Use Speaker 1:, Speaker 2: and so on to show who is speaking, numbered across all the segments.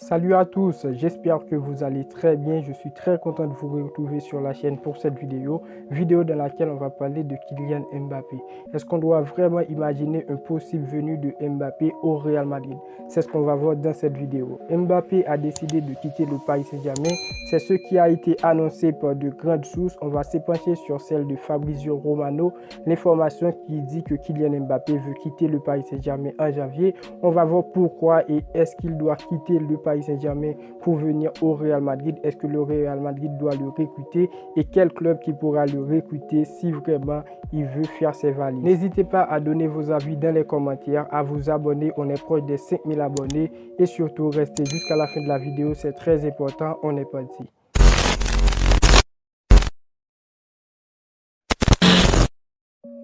Speaker 1: Salut à tous, j'espère que vous allez très bien. Je suis très content de vous retrouver sur la chaîne pour cette vidéo dans laquelle on va parler de Kylian Mbappé. Est-ce qu'on doit vraiment imaginer un possible venue de Mbappé au Real Madrid? C'est ce qu'on va voir dans cette vidéo. Mbappé a décidé de quitter le Paris Saint-Germain. C'est ce qui a été annoncé par de grandes sources. On va s'épancher sur celle de Fabrizio Romano, l'information qui dit que Kylian Mbappé veut quitter le Paris Saint-Germain en janvier. On va voir pourquoi et est-ce qu'il doit quitter le Paris Saint-Germain pour venir au Real Madrid. Est-ce que le Real Madrid doit le recruter et quel club qui pourra le recruter si vraiment il veut faire ses valises? N'hésitez pas à donner vos avis dans les commentaires, à vous abonner. On est proche des 5000 abonnés et surtout restez jusqu'à la fin de la vidéo, c'est très important. On est parti.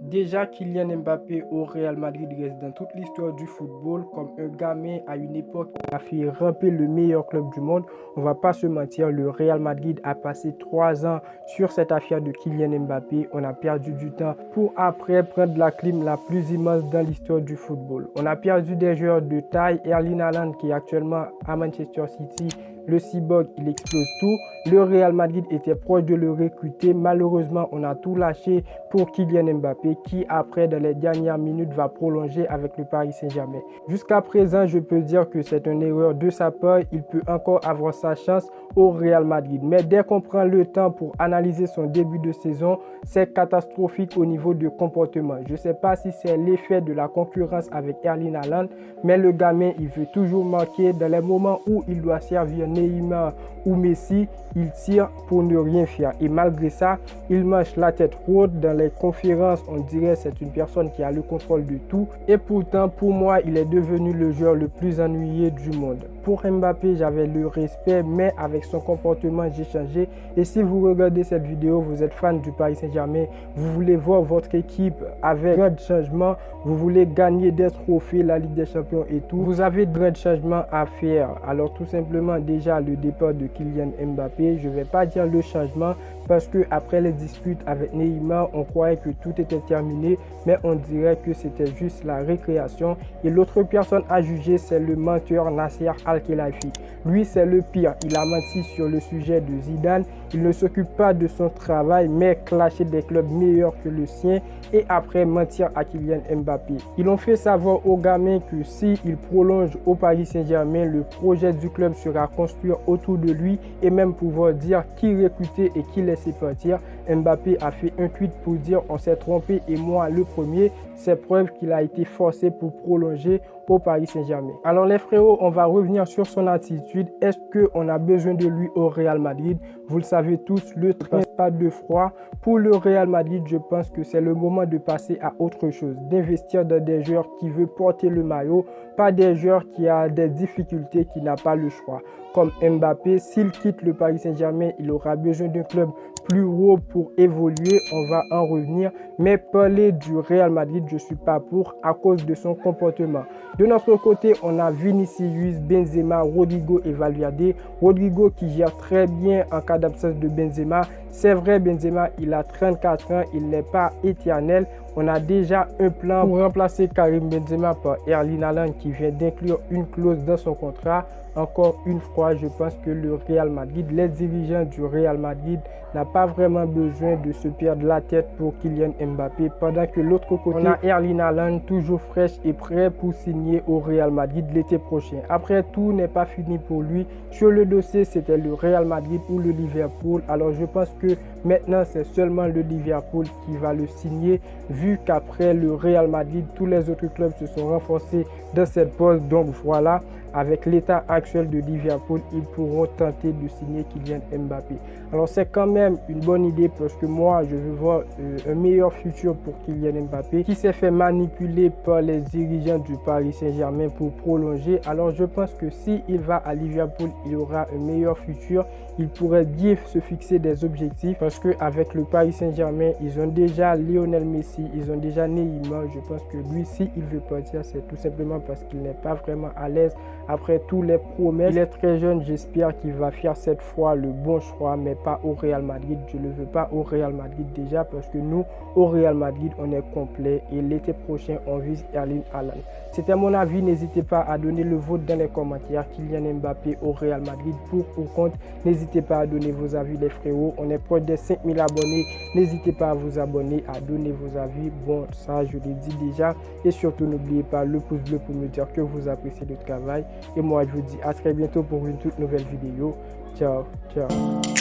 Speaker 1: Déjà, Kylian Mbappé au Real Madrid reste dans toute l'histoire du football comme un gamin à une époque qui a fait ramper le meilleur club du monde. On va pas se mentir, le Real Madrid a passé 3 ans sur cette affaire de Kylian Mbappé. On a perdu du temps pour après prendre la clim la plus immense dans l'histoire du football. On a perdu des joueurs de taille. Erling Haaland qui est actuellement à Manchester City. Le cyborg, il explose tout. Le Real Madrid était proche de le recruter. Malheureusement, on a tout lâché pour Kylian Mbappé qui, après, dans les dernières minutes, va prolonger avec le Paris Saint-Germain. Jusqu'à présent, je peux dire que c'est une erreur de sa part. Il peut encore avoir sa chance au Real Madrid. Mais dès qu'on prend le temps pour analyser son début de saison, c'est catastrophique au niveau de comportement. Je ne sais pas si c'est l'effet de la concurrence avec Erling Haaland, mais le gamin, il veut toujours marquer dans les moments où il doit servir Neymar ou Messi, il tire pour ne rien faire. Et malgré ça, il marche la tête haute dans les conférences. On dirait que c'est une personne qui a le contrôle de tout. Et pourtant, pour moi, il est devenu le joueur le plus ennuyé du monde. Pour Mbappé, j'avais le respect, mais avec son comportement, j'ai changé. Et si vous regardez cette vidéo, vous êtes fan du Paris Saint-Germain, vous voulez voir votre équipe avec grand changement, vous voulez gagner des trophées, la Ligue des Champions et tout, vous avez de grands changements à faire. Alors tout simplement, déjà le départ de Kylian Mbappé, je ne vais pas dire le changement parce que après les disputes avec Neymar, on croyait que tout était terminé, mais on dirait que c'était juste la récréation. Et l'autre personne à juger, c'est le menteur Nasser Al-Khelaifi. Lui, c'est le pire. Il a menti sur le sujet de Zidane. Il ne s'occupe pas de son travail, mais clasher des clubs meilleurs que le sien et après mentir à Kylian Mbappé. Ils ont fait savoir aux gamins que s'il prolonge au Paris Saint-Germain, le projet du club sera construit autour de lui et même pouvoir dire qui recruter et qui laisser partir. Mbappé a fait un tweet pour dire on s'est trompé et moi le premier. C'est preuve qu'il a été forcé pour prolonger au Paris Saint-Germain. Alors les frérots, on va revenir sur son attitude. Est-ce qu'on a besoin de lui au Real Madrid? Vous le savez tous, le train pas de froid. Pour le Real Madrid, je pense que c'est le moment de passer à autre chose, d'investir dans des joueurs qui veulent porter le maillot, pas des joueurs qui ont des difficultés, qui n'ont pas le choix. Comme Mbappé, s'il quitte le Paris Saint-Germain, il aura besoin d'un club plus haut pour évoluer, on va en revenir. Mais parler du Real Madrid, je ne suis pas pour à cause de son comportement. De notre côté, on a Vinicius, Benzema, Rodrigo et Valverde. Rodrigo qui gère très bien en cas d'absence de Benzema. C'est vrai, Benzema, il a 34 ans, il n'est pas éternel. On a déjà un plan pour remplacer Karim Benzema par Erling Haaland qui vient d'inclure une clause dans son contrat. Encore une fois, je pense que le Real Madrid, les dirigeants du Real Madrid n'ont pas vraiment besoin de se perdre la tête pour Kylian Mbappé. Pendant que l'autre côté, on a Erling Haaland toujours fraîche et prêt pour signer au Real Madrid l'été prochain. Après, tout n'est pas fini pour lui. Sur le dossier, c'était le Real Madrid ou le Liverpool. Alors, je pense que maintenant, c'est seulement le Liverpool qui va le signer, vu qu'après le Real Madrid, tous les autres clubs se sont renforcés dans cette poste. Donc, voilà. Avec l'état actuel de Liverpool, ils pourront tenter de signer Kylian Mbappé. Alors c'est quand même une bonne idée parce que moi, je veux voir un meilleur futur pour Kylian Mbappé qui s'est fait manipuler par les dirigeants du Paris Saint-Germain pour prolonger. Alors je pense que s'il va à Liverpool, il aura un meilleur futur. Il pourrait bien se fixer des objectifs parce qu'avec le Paris Saint-Germain, ils ont déjà Lionel Messi, ils ont déjà Neymar. Je pense que lui, s'il veut partir, c'est tout simplement parce qu'il n'est pas vraiment à l'aise après tous les promesses. Il est très jeune, j'espère qu'il va faire cette fois le bon choix, mais pas au Real Madrid. Je ne le veux pas au Real Madrid déjà parce que nous, au Real Madrid, on est complet et l'été prochain, on vise Erling Haaland. C'était mon avis, n'hésitez pas à donner le vôtre dans les commentaires. Kylian Mbappé au Real Madrid, pour ou contre. N'hésitez pas à donner vos avis les frérots. On est proche des 5000 abonnés. N'hésitez pas à vous abonner, à donner vos avis. Bon, ça je l'ai dit déjà. Et surtout, n'oubliez pas le pouce bleu pour me dire que vous appréciez le travail. Et moi, je vous dis à très bientôt pour une toute nouvelle vidéo. Ciao, ciao.